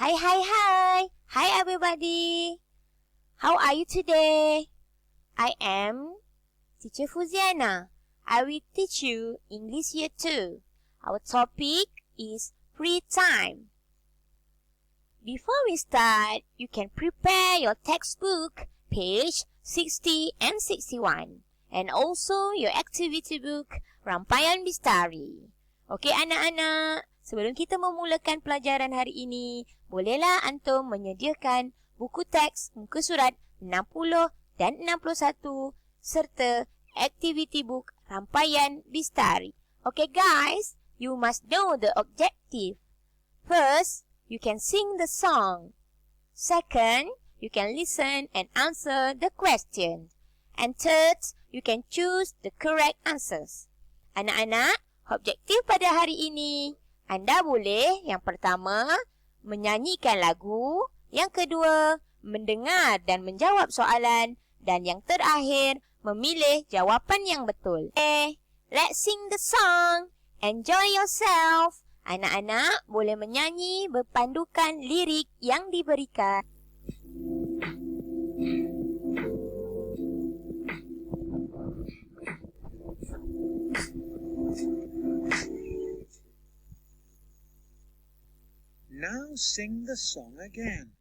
Hi, hi, hi! Hi, everybody! How are you today? I am Teacher Fuziana. I will teach you English Year 2. Our topic is free time. Before we start, you can prepare your textbook, page 60 and 61. And also your activity book, Rangkaian Bistari. Okey anak-anak, sebelum kita memulakan pelajaran hari ini, bolehlah antum menyediakan buku teks muka surat 60 dan 61 serta activity book Rangkaian Bistari. Okay guys, you must know the objective. First, you can sing the song. Second, you can listen and answer the question. And third, you can choose the correct answers. Anak-anak, objektif pada hari ini, anda boleh yang pertama menyanyikan lagu, yang kedua mendengar dan menjawab soalan, dan yang terakhir memilih jawapan yang betul. Okay, let's sing the song. Enjoy yourself. Anak-anak boleh menyanyi berpandukan lirik yang diberikan. Now sing the song again.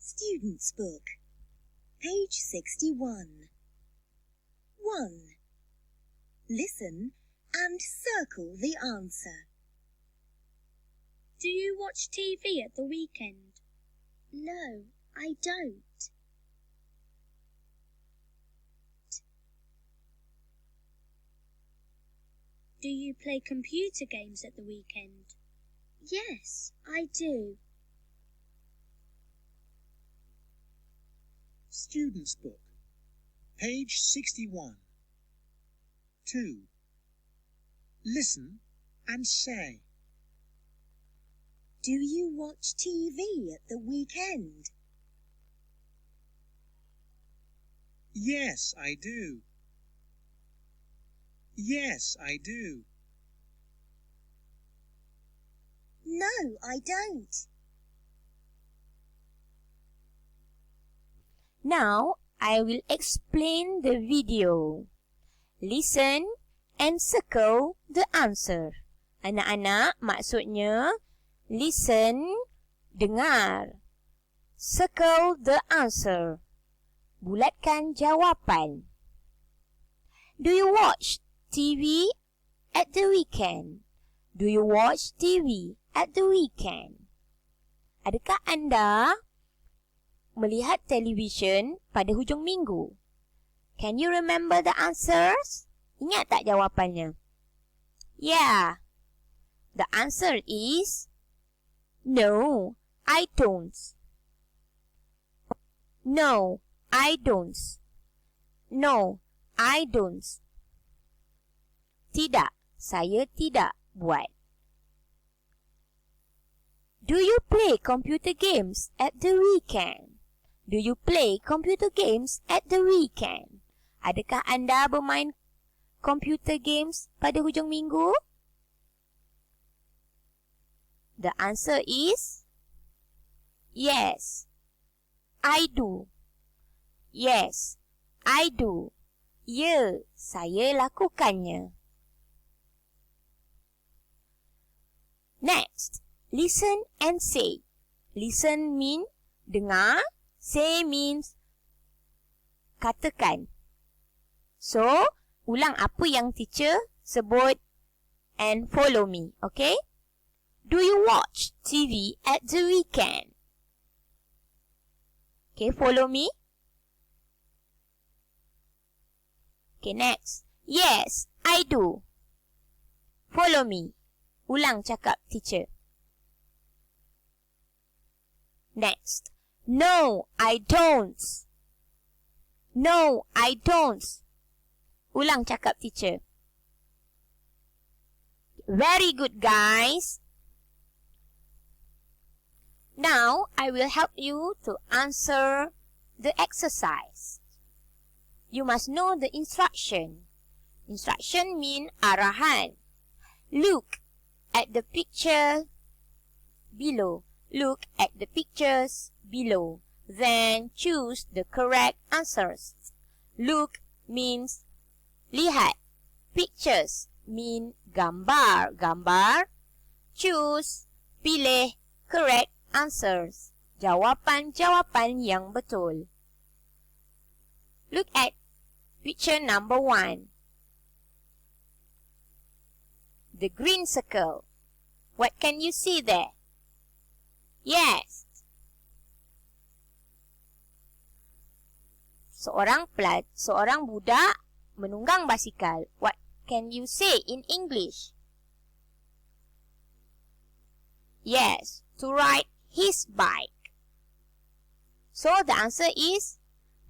Student's Book, page 61. 1. Listen and circle the answer. Do you watch TV at the weekend? No, I don't. Do you play computer games at the weekend? Yes, I do. Student's Book, page 61. 2. Listen and say. Do you watch TV at the weekend? Yes, I do. Yes, I do. No, I don't. Now, I will explain the video. Listen and circle the answer. Anak-anak, maksudnya listen, dengar. Circle the answer. Bulatkan jawapan. Do you watch TV at the weekend? Do you watch TV at the weekend? Adakah anda melihat televisyen pada hujung minggu? Can you remember the answers? Ingat tak jawapannya? Yeah. The answer is no, I don't. No, I don't. No, I don't. Tidak, saya tidak buat. Do you play computer games at the weekend? Do you play computer games at the weekend? Adakah anda bermain computer games pada hujung minggu? The answer is yes, I do. Yes, I do. Ya, saya lakukannya. Next, listen and say. Listen mean dengar, say means katakan. So, ulang apa yang teacher sebut and follow me, okay? Do you watch TV at the weekend? Okay, follow me. Okay, next. Yes, I do. Follow me. Ulang cakap teacher. Next. No, I don't. No, I don't. Ulang cakap teacher. Very good, guys. Now, I will help you to answer the exercise. You must know the instruction. Instruction mean arahan. Look at the picture below. Look at the pictures below. Then choose the correct answers. Look means lihat. Pictures mean gambar. Gambar. Choose, pilih correct answers. Jawapan-jawapan yang betul. Look at picture number 1. The green circle. What can you see there? Yes. Seorang budak menunggang basikal. What can you say in English? Yes, to ride his bike. So the answer is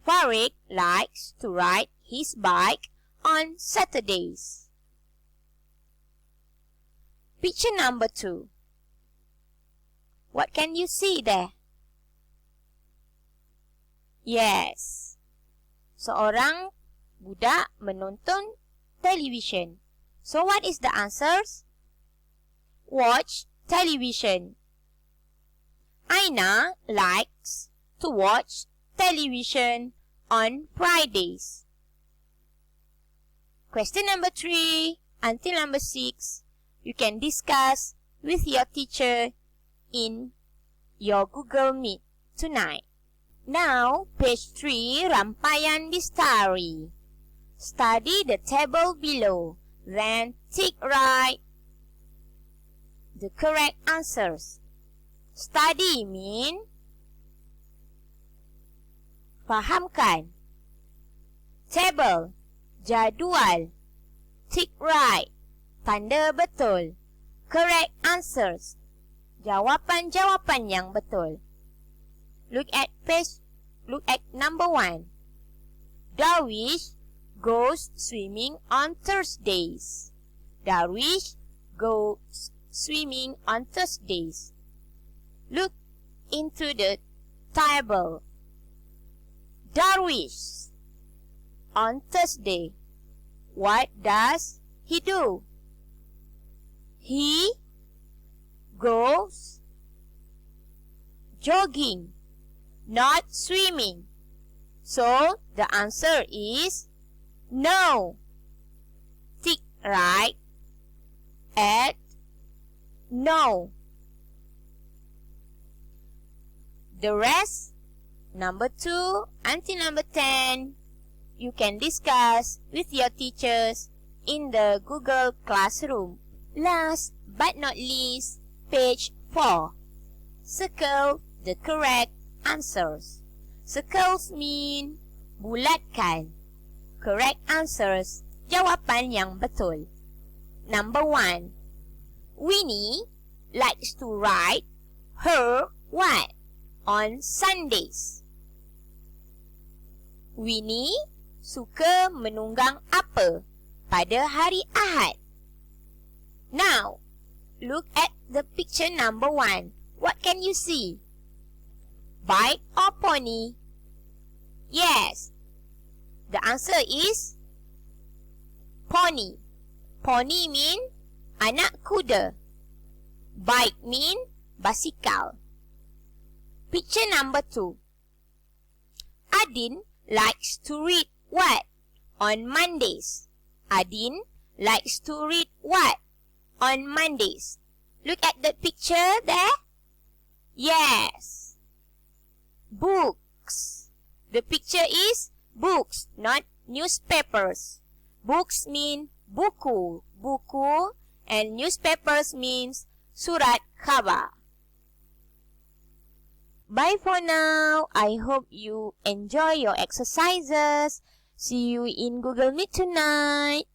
Farid likes to ride his bike on Saturdays. Picture number 2. What can you see there? Yes. Seorang budak menonton television. So what is the answers? Watch television. Aina likes to watch television on Fridays. Question number 3 until number 6, you can discuss with your teacher in your Google Meet tonight. Now, page 3, Rampayan Distari. Study the table below, then tick right the correct answers. Study mean fahamkan. Table, jadual. Tick right, tanda betul. Correct answers, jawapan-jawapan yang betul. Look at number 1. Darwish goes swimming on Thursdays. Darwish goes swimming on Thursdays. Look into the table. Darwish on Thursday. What does he do? He goes jogging, not swimming. So the answer is no. Tick right at no. The rest, number 2 until number 10, you can discuss with your teachers in the Google Classroom. Last but not least, page 4. Circle the correct answers. Circles mean bulatkan. Correct answers, jawapan yang betul. Number 1. Winnie likes to ride her what? On Sundays. Winnie suka menunggang apa pada hari Ahad. Now, look at the picture number 1. What can you see? Bike or pony? Yes. The answer is pony. Pony mean anak kuda. Bike mean basikal. Picture number 2. Adin likes to read what on Mondays? Adin likes to read what on Mondays? Look at the picture there. Yes. Books. The picture is books, not newspapers. Books mean buku, buku, and newspapers means surat khabar. Bye for now. I hope you enjoy your exercises. See you in Google Meet tonight.